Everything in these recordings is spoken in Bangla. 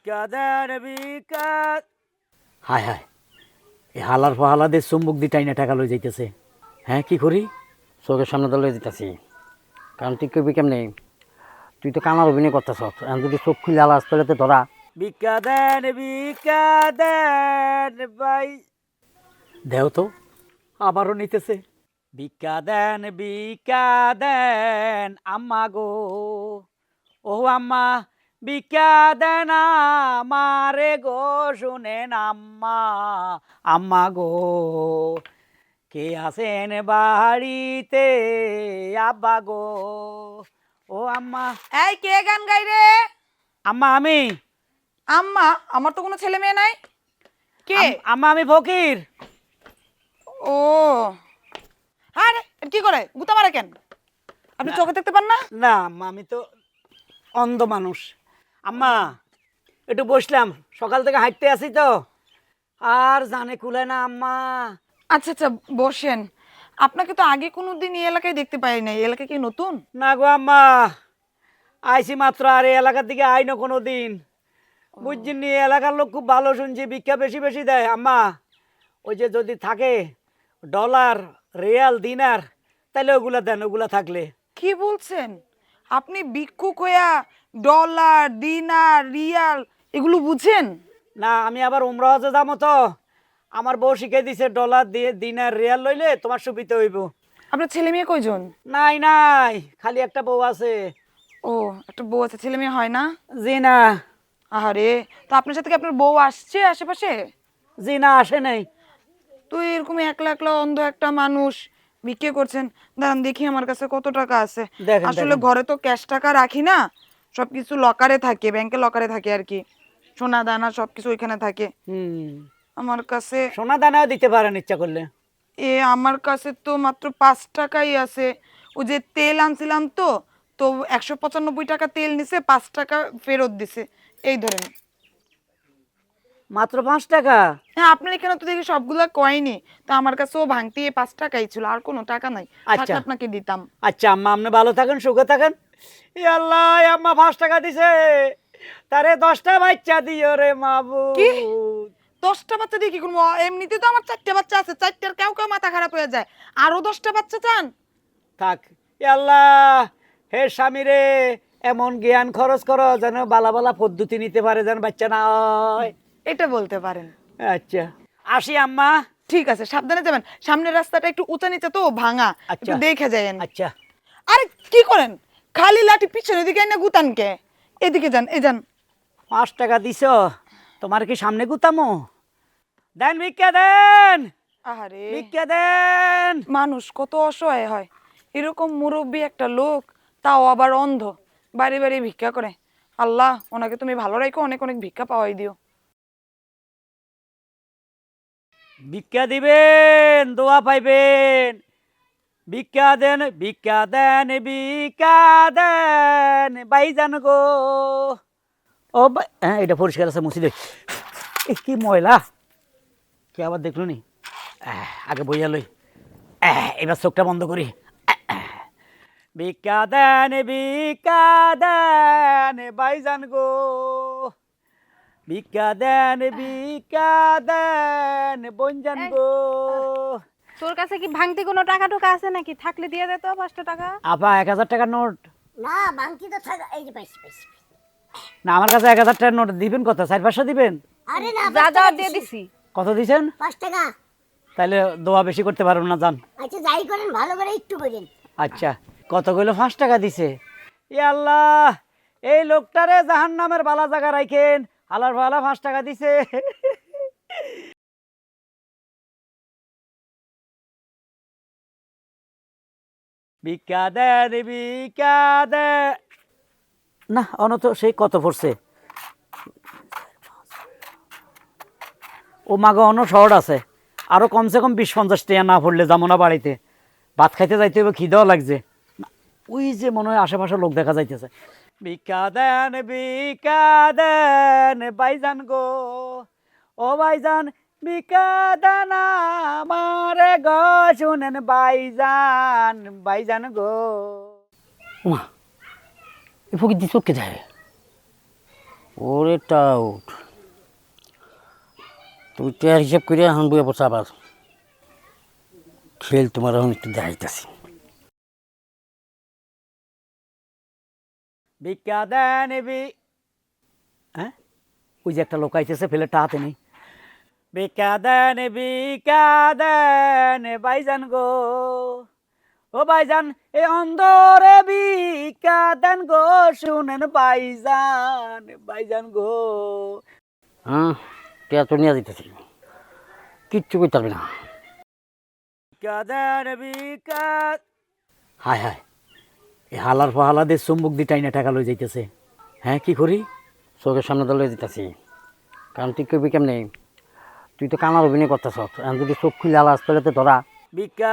ভিক্ষা দেন ভিক্ষা। হায় হায়, এই হালার ফাহালাদের চুম্বক দিয়ে টাইনা টাকা লই যাইতেছে। হ্যাঁ, কি করি? চোখের সামনে দলে দিতেছি, কারণ তুই কবি কেমনি, তুই তো কামার অভিনয় করতেছ, এখন যদি চোখ খুলে আলাস তাহলে তো ধরা। ভিক্ষা দেন ভাই। দেও তো, আবারও নিতেছে। ভিক্ষা দেন আম্মা গো, ও আম্মা ভিক্ষা দেন আমারে গো, শুনেন আম্মা, আম্মা গো কে আছেন বাড়িতে, আব্বা গো, ও আম্মা। এই কে গান গাই রে? আম্মা আমি। আম্মা? আমার তো কোনো ছেলে মেয়ে নাই। কে? আম্মা আমি ফকির। ও আরে কি করে গুতা মারে কেন? আপনি চোখে দেখতে পান না? না আম্মা, আমি তো অন্ধ মানুষ। আম্মা একটু বসলাম, সকাল থেকে হাঁটতে আসি তো, আর জানে কুলায় না আম্মা। আচ্ছা আচ্ছা বসেন। আপনাকে তো আগে কোনোদিন এই এলাকায় দেখতে পাই নাই। এই এলাকা কি নতুন? না গো আম্মা, আইসি মাত্র, আর এই এলাকার দিকে আইনো কোনো দিন। বুঝছেন, এই এলাকার লোক খুব ভালো, শুনছি ভিক্ষা বেশি বেশি দেয়। আম্মা ওই যে যদি থাকে ডলার, রিয়াল, দিনার, তাহলে ওগুলা দেন, ওগুলা থাকলে। কি বলছেন? আপনি ভিক্ষুক হইয়া ডলার, দিনার, রিয়াল এগুলো বুঝেন? না, আমি আবার উমরা হজে যাবো তো, আমার বউ শিখাই দিছে ডলার দিয়ে দিনার রিয়াল লইলে তোমার সুবিধা হইব। আপনার ছেলে মেয়ে কয়জন? নাই নাই, খালি একটা বউ আছে। ও, একটা বউ আছে, ছেলে মেয়ে হয় না? জি না। আরে, তো আপনার সাথে কি আপনার বউ আসছে আশেপাশে? জি না, আসে নাই। তো এরকম একলা একলা অন্ধ একটা মানুষ ভিক্ষে করছেন। দাঁড়ান দেখি আমার কাছে কত টাকা আছে। দেখেন, আসলে দেখেন। ঘরে তো ক্যাশ টাকা রাখি না, সবকিছু লকারে থাকে, ব্যাংকে লকারে থাকে আর কি। সোনা দানা সবকিছু ওইখানে থাকে হুম, আমার কাছে। সোনা দানাও দিতে পারেন ইচ্ছা করলে। আমার কাছে তো মাত্র 5 টাকাই আছে। ওই যে তেল আনছিলাম তো, তো 195 টাকা তেল নিছে, 5 টাকা ফেরত দিছে। এই ধরেন। মাত্র 5 টাকা? হ্যাঁ, আপনার এখানে তো দেখি সবগুলা কয়নি, তো আমার কাছেও ভাঙতি 5 টাকাই ছিল, আর কোনো টাকা নাই। আচ্ছা থাকলে আপনাকে দিতাম। আচ্ছা আম্মা, আপনি ভালো থাকেন, সুখে থাকেন। ই আল্লাহ, এই আম্মা 5 টাকা দিছে, তারে 10টা বাচ্চা দিও রে কি? মাবুদ। 10টা বাচ্চা দিয়ে কি করবো? এমনিতে তো আমার 4টে বাচ্চা আছে, 4টার কেউ কেউ মাথা খারাপ হয়ে যায়, আরো 10টা বাচ্চা চান? থাক। ই আল্লাহ, হে স্বামী রে, এমন জ্ঞান খরচ করো যেন বালা বালা পদ্ধতি নিতে পারে, যেন বাচ্চা না হয়। এটা বলতে পারেন। আচ্ছা, আসি আম্মা। ঠিক আছে, সাবধানে যাবেন। সামনের রাস্তাটা একটু উঁচা নিচে তো, ভাঙা, একটু আচ্ছা দেখে যায়েন। আচ্ছা। আরে কি করেন? খালি লাঠি পিছনের দিকে না গুতানকে, এদিকে যান, এই যান। 5 টাকা দিছ, তোমার কি সামনে গুতামো? দেন ভিক্ষা দেন, আরে, ভিক্ষা দেন। মানুষ কত অসহায় হয়। এরকম মুরব্বী একটা লোক, তাও আবার অন্ধ, বাড়ি বাড়ি ভিক্ষা করে। আল্লাহ ওনাকে তুমি ভালো রাখো, অনেক অনেক ভিক্ষা পাওয়াই দিও। ভিক্ষা দিবেন, দোয়া পাইবেন। ভিক্ষা দেন ভিক্ষা দেন ভিক্ষা দেন ভাইজান গো। ও ভাই, হ্যাঁ এটা পরিষ্কার আছে, মুছি দে। কি ময়লা, কে আবার দেখলো নি? আগে বইয়া লই, এবার চোখটা বন্ধ করি। ভিক্ষা দেন ভাইজান গো, ভিক্ষা দেন বঞ্জান এই, গো। তোর কাছে কি ভাঙতি কোনো টাকা টুকা আছে নাকি? থাকলে দিয়ে দে তো 5টা টাকা। আপা 1000 টাকার নোট? না বাংকি তো থাকা এই যে পাইছি পাইছি। না, আমার কাছে 1000 টাকার নোট দিবেন কত? 4-500 দিবেন? আরে না, যা 5 যা টাকা দিয়ে দিছি। দিছি। কত দিছেন? 5 টাকা। তাহলে দোয়া বেশি করতে পারবো না, যান। আচ্ছা যাই করেন ভালো করে একটু করেন। আচ্ছা, কতগুলো 5 টাকা দিছে? ই আল্লাহ, এই লোকটারে জাহান্নামের বালা জায়গা রাখেন, আলার ভালা 5 টাকা দিছে। ভিক্ষা দেন। না, অনত সেই কত পড়ছে? ও মাগো, অন্য শহর আছে, আরো কমসে কম 20-50 টাকা না পড়লে যাবো না বাড়িতে। ভাত খাইতে যাইতে হবে, খিদেও লাগছে। ওই যে মনে হয় আশেপাশে লোক দেখা যাইতেছে। ভিক্ষা দেন ভাইজান গো, ও ভাইজান ভিক্ষা দেন আমারে গো, শুনেন ভাইজান গো। মা, এ ফকির দিয়ে চোখকে যায়। ওরে টাউট, তুই টেয়ার হিসাব করে এখন বইয়া পড়ছে আবার। খেল তোমার এখন একটু দেখাইতেছি। ভিক্ষা দেন হ্যাঁ, ওই যে একটা লোক আইতেছে, ফেলেটা হাতে নেই। ভিক্ষা দেন ভাইজান গো, ও ভাইজান এ অন্ধরে ভিক্ষা দেন গো, শুনেন ভাইজান, ভাইজান গো। হ্যাঁ, টেয়ার তো নিয়ে দিতেছি, কিচ্ছু করতে পারবি না। ভিক্ষা দেন ভিক্ষা। হায় হায়, এই হালার ফাহালা দিয়ে চুম্বুক দিয়ে টাইনা টাকা লই যাইতেছে। হ্যাঁ, কি করি? চোখের সামনে তো লয়ে দিতেছি, কারণ তুই করবি কেমনি? তুই তো কামার অভিনয় করতেছ, এখন যদি চোখ খুলে আলাস তাহলে তো ধরা। ভিক্ষা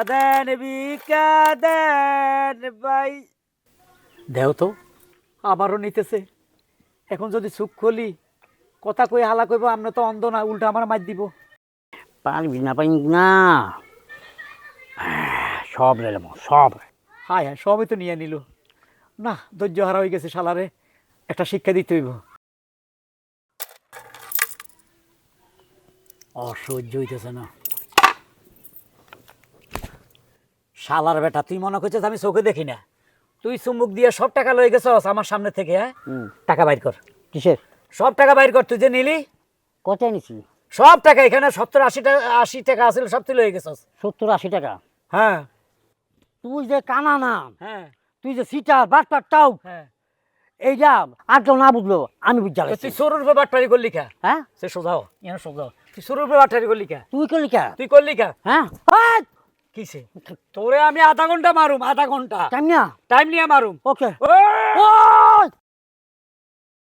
দেন ভাই। দেও তো, আবারও নিতেছে। এখন যদি চোখ খুলি কথা কই হালা কইব, আমরা তো অন্ধ না, উল্টা আমার মার দিব। পারবি না, সব লেলাম সব। হায় হায়, সবই তো নিয়ে নিল। না, ধৈর্য হারা হয়ে গেছে শালারে, একটা শিক্ষা দিতে হইব। অসহ্য হইতেছে না। শালার বেটা, তুই মনে করছিস আমি চোখে দেখি না? তুই চুম্বুক দিয়ে সব টাকা লয়ে গেছস আমার সামনে থেকে। হ্যাঁ, টাকা বাইর কর। কিসের? সব টাকা বাইর কর, তুই যে নিলি। কটাই নিছি? সব টাকা, এখানে 70-80 টাকা আছিল, সব তুই লয়ে গেছস। 70-80 টাকা? হ্যাঁ তুই যে কানা না, হ্যাঁ তুই যে সিটার বাটপার টাউ, হ্যাঁ। এইটা আর কেউ না বুঝলো, আমি বুঝা তো গেছি। তুই সরুর উপরে বাটপারি করলি কা? হ্যাঁ, সে সোজাও, এখানে সোজাও। তুই সরুর উপরে বাটপারি করলি কা? তুই করলি কে? তুই করলি কা? হ্যাঁ, কিসে? তোরে আমি আধা ঘন্টা মারুম, আধা ঘন্টা কেমনিয়া? টাইম নিয়ে মারুম। ওকে। ও